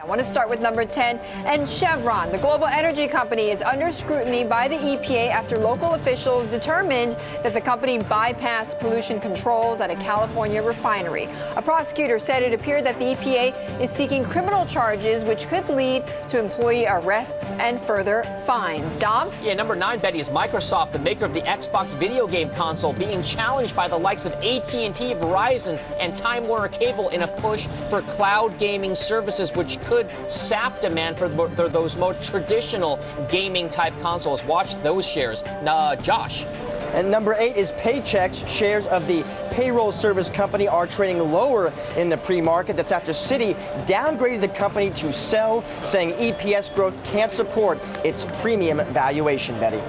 I want to start with number 10 and Chevron. The global energy company is under scrutiny by the EPA after local officials determined that the company bypassed pollution controls at a California refinery. A prosecutor said it appeared that the EPA is seeking criminal charges which could lead to employee arrests and further fines. Dom? Yeah, number 9, Betty, is Microsoft, the maker of the Xbox video game console, being challenged by the likes of AT&T, Verizon, and Time Warner Cable in a push for cloud gaming services, which could sap demand for those more traditional gaming type consoles. Watch those shares. Josh. And number 8 is Paychex. Shares of the payroll service company are trading lower in the pre-market. That's after Citi downgraded the company to sell, saying EPS growth can't support its premium valuation, Betty.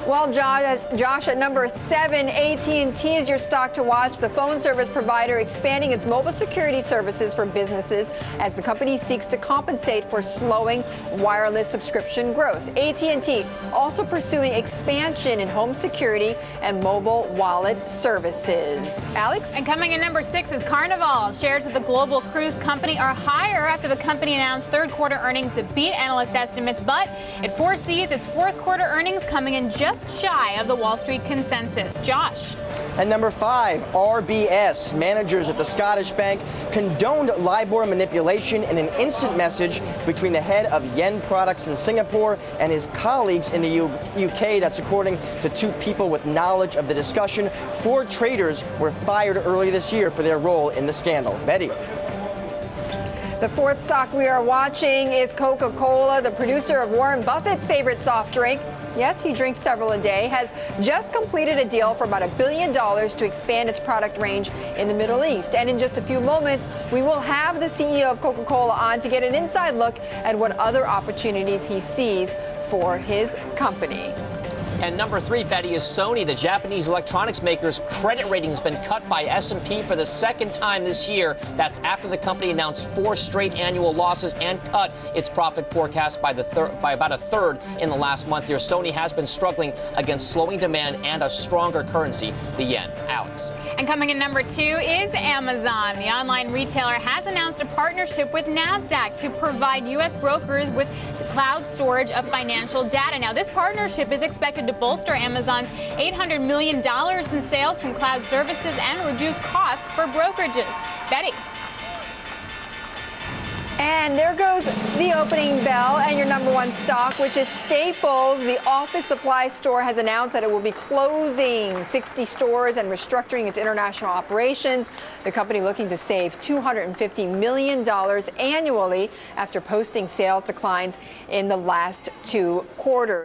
Well, Josh, at number 7, AT&T is your stock to watch. The phone service provider expanding its mobile security services for businesses as the company seeks to compensate for slowing wireless subscription growth. AT&T also pursuing expansion in home security and mobile wallet services. Alix? And coming in number 6 is Carnival. Shares of the global cruise company are higher after the company announced third quarter earnings that beat analyst estimates, but it foresees its fourth quarter earnings coming in just shy of the Wall Street consensus. Josh. And number 5, RBS. Managers at the Scottish Bank condoned LIBOR manipulation in an instant message between the head of yen products in Singapore and his colleagues in the UK. That's according to 2 people with knowledge of the discussion. 4 traders were fired early this year for their role in the scandal. Betty. The fourth stock we are watching is Coca-Cola. The producer of Warren Buffett's favorite soft drink, yes, he drinks several a day, has just completed a deal for about $1 billion to expand its product range in the Middle East. And in just a few moments, we will have the CEO of Coca-Cola on to get an inside look at what other opportunities he sees for his company. And number 3, Betty, is Sony. The Japanese electronics maker's credit rating has been cut by S&P for the second time this year. That's after the company announced 4 straight annual losses and cut its profit forecast by about a third in the last month here. Sony has been struggling against slowing demand and a stronger currency, the yen. Alix. And coming in number 2 is Amazon. The online retailer has announced a partnership with NASDAQ to provide U.S. brokers with cloud storage of financial data. Now, this partnership is expected to bolster Amazon's $800 million in sales from cloud services and reduce costs for brokerages. Betty. And there goes the opening bell and your number 1 stock, which is Staples. The office supply store has announced that it will be closing 60 stores and restructuring its international operations. The company looking to save $250 million annually after posting sales declines in the last 2 quarters.